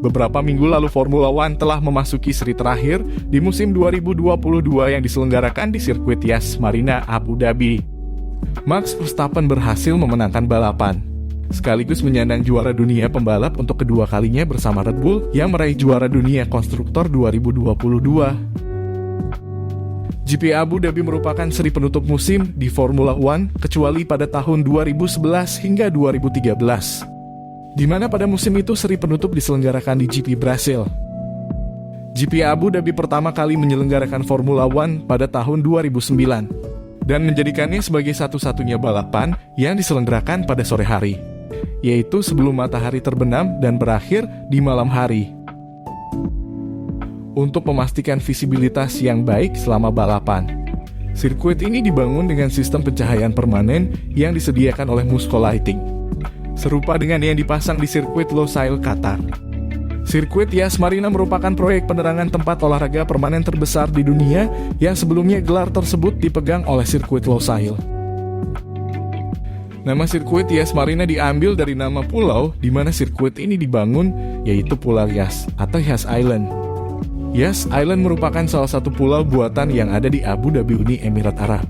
Beberapa minggu lalu Formula One telah memasuki seri terakhir di musim 2022 yang diselenggarakan di sirkuit Yas Marina, Abu Dhabi. Max Verstappen berhasil memenangkan balapan, sekaligus menyandang juara dunia pembalap untuk kedua kalinya bersama Red Bull yang meraih juara dunia konstruktor 2022. GP Abu Dhabi merupakan seri penutup musim di Formula One kecuali pada tahun 2011 hingga 2013, di mana pada musim itu seri penutup diselenggarakan di GP Brasil. GP Abu Dhabi pertama kali menyelenggarakan Formula One pada tahun 2009 dan menjadikannya sebagai satu-satunya balapan yang diselenggarakan pada sore hari, yaitu sebelum matahari terbenam dan berakhir di malam hari. Untuk memastikan visibilitas yang baik selama balapan, sirkuit ini dibangun dengan sistem pencahayaan permanen yang disediakan oleh Musco Lighting, serupa dengan yang dipasang di sirkuit Losail, Qatar. Sirkuit Yas Marina merupakan proyek penerangan tempat olahraga permanen terbesar di dunia yang sebelumnya gelar tersebut dipegang oleh sirkuit Losail. Nama sirkuit Yas Marina diambil dari nama pulau di mana sirkuit ini dibangun, yaitu Pulau Yas atau Yas Island. Yas Island merupakan salah satu pulau buatan yang ada di Abu Dhabi, Uni Emirat Arab.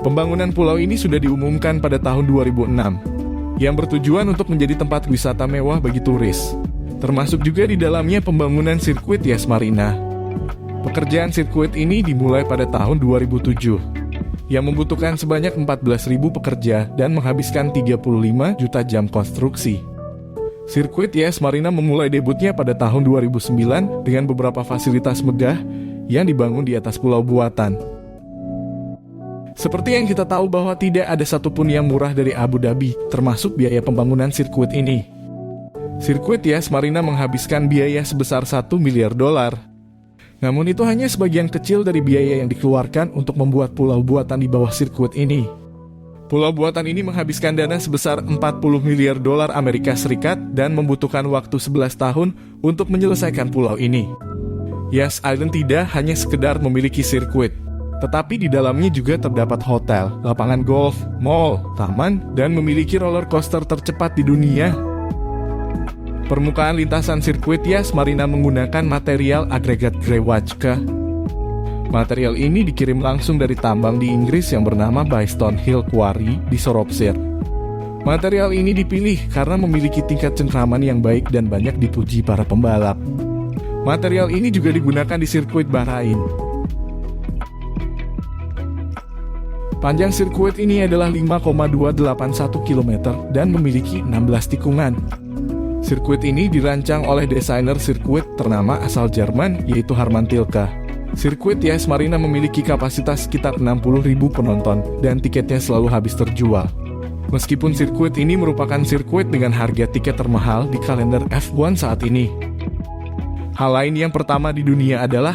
Pembangunan pulau ini sudah diumumkan pada tahun 2006, yang bertujuan untuk menjadi tempat wisata mewah bagi turis, termasuk juga di dalamnya pembangunan sirkuit Yas Marina. Pekerjaan sirkuit ini dimulai pada tahun 2007, yang membutuhkan sebanyak 14.000 pekerja dan menghabiskan 35 juta jam konstruksi. Sirkuit Yas Marina memulai debutnya pada tahun 2009 dengan beberapa fasilitas megah yang dibangun di atas pulau buatan. Seperti yang kita tahu bahwa tidak ada satupun yang murah dari Abu Dhabi, termasuk biaya pembangunan sirkuit ini. Sirkuit Yas Marina menghabiskan biaya sebesar $1 miliar. Namun itu hanya sebagian kecil dari biaya yang dikeluarkan untuk membuat pulau buatan di bawah sirkuit ini. Pulau buatan ini menghabiskan dana sebesar $40 miliar Amerika Serikat dan membutuhkan waktu 11 tahun untuk menyelesaikan pulau ini. Yas Island tidak hanya sekedar memiliki sirkuit, tetapi di dalamnya juga terdapat hotel, lapangan golf, mall, taman, dan memiliki roller coaster tercepat di dunia. Permukaan lintasan sirkuit Yas Marina menggunakan material agregat Greywacke. Material ini dikirim langsung dari tambang di Inggris yang bernama Bystone Hill Quarry di Shropshire. Material ini dipilih karena memiliki tingkat cengkraman yang baik dan banyak dipuji para pembalap. Material ini juga digunakan di sirkuit Bahrain. Panjang sirkuit ini adalah 5,281 km dan memiliki 16 tikungan. Sirkuit ini dirancang oleh desainer sirkuit ternama asal Jerman, yaitu Hermann Tilke. Sirkuit Yas Marina memiliki kapasitas sekitar 60.000 penonton dan tiketnya selalu habis terjual. Meskipun sirkuit ini merupakan sirkuit dengan harga tiket termahal di kalender F1 saat ini. Hal lain yang pertama di dunia adalah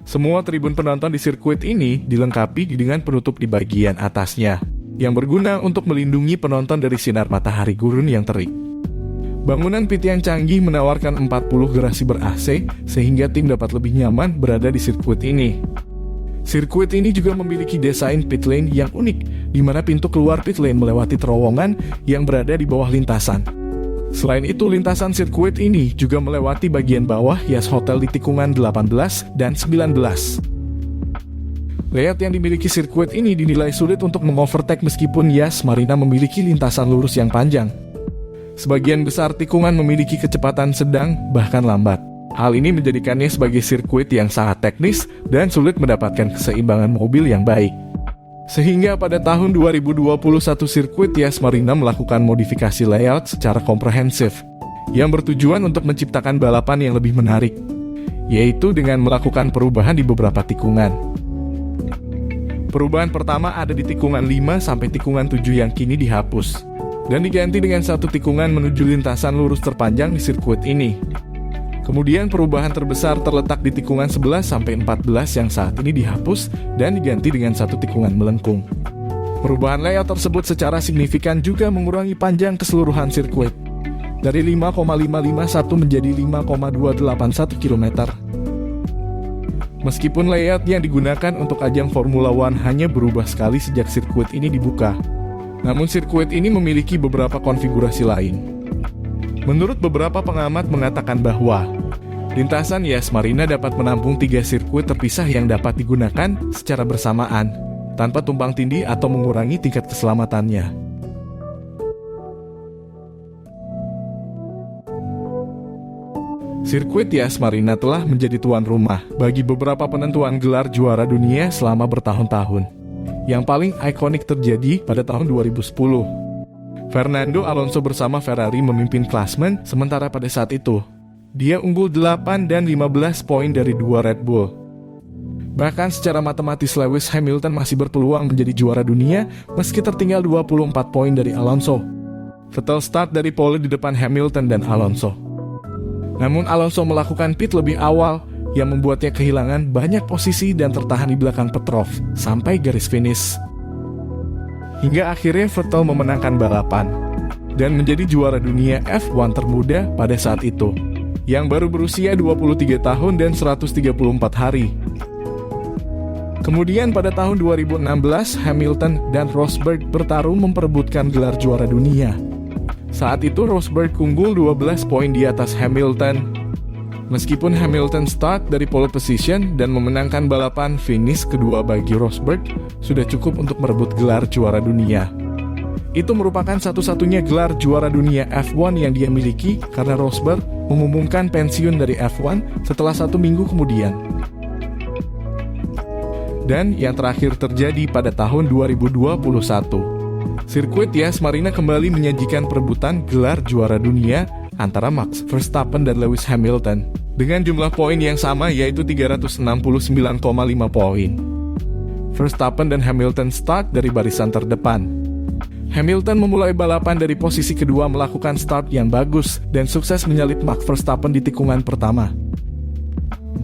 semua tribun penonton di sirkuit ini dilengkapi dengan penutup di bagian atasnya, yang berguna untuk melindungi penonton dari sinar matahari gurun yang terik. Bangunan pit yang canggih menawarkan 40 garasi ber-AC sehingga tim dapat lebih nyaman berada di sirkuit ini. Sirkuit ini juga memiliki desain pit lane yang unik, di mana pintu keluar pit lane melewati terowongan yang berada di bawah lintasan. Selain itu, lintasan sirkuit ini juga melewati bagian bawah Yas Hotel di tikungan 18 dan 19. Layout yang dimiliki sirkuit ini dinilai sulit untuk mengovertake meskipun Yas Marina memiliki lintasan lurus yang panjang. Sebagian besar tikungan memiliki kecepatan sedang bahkan lambat. Hal ini menjadikannya sebagai sirkuit yang sangat teknis dan sulit mendapatkan keseimbangan mobil yang baik. Sehingga pada tahun 2021 sirkuit Yas Marina melakukan modifikasi layout secara komprehensif yang bertujuan untuk menciptakan balapan yang lebih menarik, yaitu dengan melakukan perubahan di beberapa tikungan. Perubahan pertama ada di tikungan 5 sampai tikungan 7 yang kini dihapus dan diganti dengan satu tikungan menuju lintasan lurus terpanjang di sirkuit ini. Kemudian perubahan terbesar terletak di tikungan 11 sampai 14 yang saat ini dihapus dan diganti dengan satu tikungan melengkung. Perubahan layout tersebut secara signifikan juga mengurangi panjang keseluruhan sirkuit dari 5,551 menjadi 5,281 km. Meskipun layout yang digunakan untuk ajang Formula One hanya berubah sekali sejak sirkuit ini dibuka, namun sirkuit ini memiliki beberapa konfigurasi lain. Menurut beberapa pengamat mengatakan bahwa lintasan Yas Marina dapat menampung 3 sirkuit terpisah yang dapat digunakan secara bersamaan, tanpa tumpang tindih atau mengurangi tingkat keselamatannya. Sirkuit Yas Marina telah menjadi tuan rumah bagi beberapa penentuan gelar juara dunia selama bertahun-tahun. Yang paling ikonik terjadi pada tahun 2010. Fernando Alonso bersama Ferrari memimpin klasemen, sementara pada saat itu dia unggul 8 dan 15 poin dari 2 Red Bull. Bahkan secara matematis Lewis Hamilton masih berpeluang menjadi juara dunia meski tertinggal 24 poin dari Alonso. Vettel start dari pole di depan Hamilton dan Alonso. Namun Alonso melakukan pit lebih awal yang membuatnya kehilangan banyak posisi dan tertahan di belakang Petrov sampai garis finish. Hingga akhirnya Vettel memenangkan balapan dan menjadi juara dunia F1 termuda pada saat itu, yang baru berusia 23 tahun dan 134 hari. Kemudian pada tahun 2016, Hamilton dan Rosberg bertarung memperebutkan gelar juara dunia. Saat itu Rosberg unggul 12 poin di atas Hamilton. Meskipun Hamilton start dari pole position dan memenangkan balapan, finish kedua bagi Rosberg sudah cukup untuk merebut gelar juara dunia. Itu merupakan satu-satunya gelar juara dunia F1 yang dia miliki karena Rosberg mengumumkan pensiun dari F1 setelah 1 minggu kemudian. Dan yang terakhir terjadi pada tahun 2021. Sirkuit Yas Marina kembali menyajikan perebutan gelar juara dunia antara Max Verstappen dan Lewis Hamilton dengan jumlah poin yang sama, yaitu 369,5 poin. Verstappen dan Hamilton start dari barisan terdepan. Hamilton memulai balapan dari posisi kedua melakukan start yang bagus dan sukses menyalip Max Verstappen di tikungan pertama.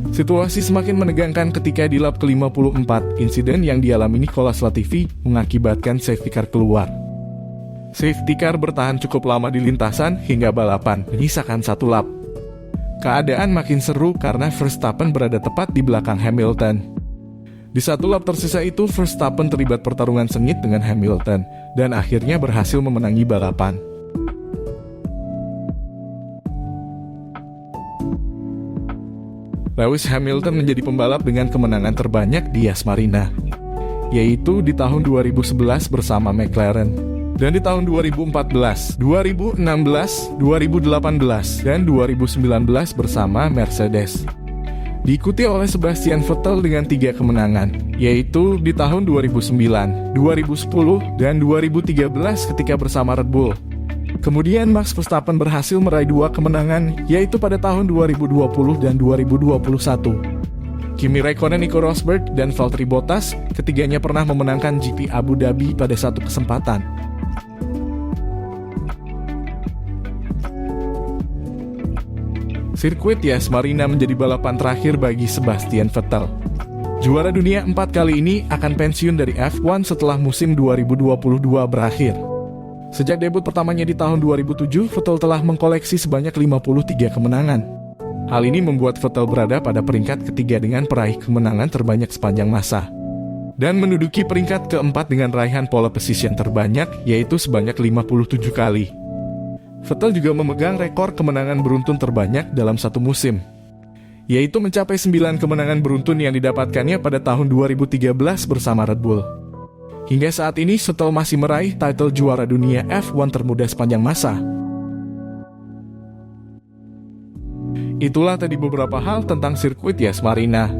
Situasi semakin menegangkan ketika di lap ke-54, insiden yang dialami Nicolas Latifi mengakibatkan safety car keluar. Safety car bertahan cukup lama di lintasan hingga balapan menyisakan 1 lap. Keadaan makin seru karena Verstappen berada tepat di belakang Hamilton. Di 1 lap tersisa itu, Verstappen terlibat pertarungan sengit dengan Hamilton dan akhirnya berhasil memenangi balapan. Lewis Hamilton menjadi pembalap dengan kemenangan terbanyak di Yas Marina, yaitu di tahun 2011 bersama McLaren, dan di tahun 2014, 2016, 2018, dan 2019 bersama Mercedes. Diikuti oleh Sebastian Vettel dengan 3 kemenangan, yaitu di tahun 2009, 2010, dan 2013 ketika bersama Red Bull. Kemudian Max Verstappen berhasil meraih 2 kemenangan, yaitu pada tahun 2020 dan 2021. Kimi Räikkönen, Nico Rosberg, dan Valtteri Bottas, ketiganya pernah memenangkan GP Abu Dhabi pada 1 kesempatan. Sirkuit Yas Marina menjadi balapan terakhir bagi Sebastian Vettel. Juara dunia 4 kali ini akan pensiun dari F1 setelah musim 2022 berakhir. Sejak debut pertamanya di tahun 2007, Vettel telah mengkoleksi sebanyak 53 kemenangan. Hal ini membuat Vettel berada pada peringkat ketiga dengan peraih kemenangan terbanyak sepanjang masa, dan menduduki peringkat keempat dengan raihan pole position terbanyak, yaitu sebanyak 57 kali. Vettel juga memegang rekor kemenangan beruntun terbanyak dalam satu musim, yaitu mencapai 9 kemenangan beruntun yang didapatkannya pada tahun 2013 bersama Red Bull. Hingga saat ini, Vettel masih meraih title juara dunia F1 termuda sepanjang masa. Itulah tadi beberapa hal tentang sirkuit Yas Marina.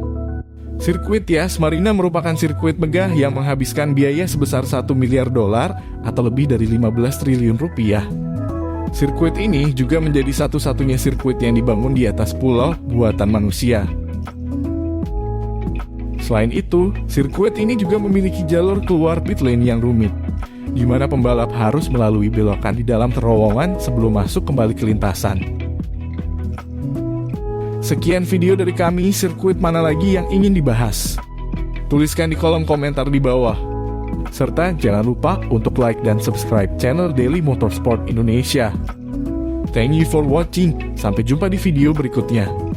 Sirkuit Yas Marina merupakan sirkuit megah yang menghabiskan biaya sebesar $1 miliar atau lebih dari 15 triliun rupiah. Sirkuit ini juga menjadi satu-satunya sirkuit yang dibangun di atas pulau buatan manusia. Selain itu, sirkuit ini juga memiliki jalur keluar pit lane yang rumit, di mana pembalap harus melalui belokan di dalam terowongan sebelum masuk kembali ke lintasan. Sekian video dari kami, sirkuit mana lagi yang ingin dibahas? Tuliskan di kolom komentar di bawah. Serta jangan lupa untuk like dan subscribe channel Daily Motorsport Indonesia. Thank you for watching, sampai jumpa di video berikutnya.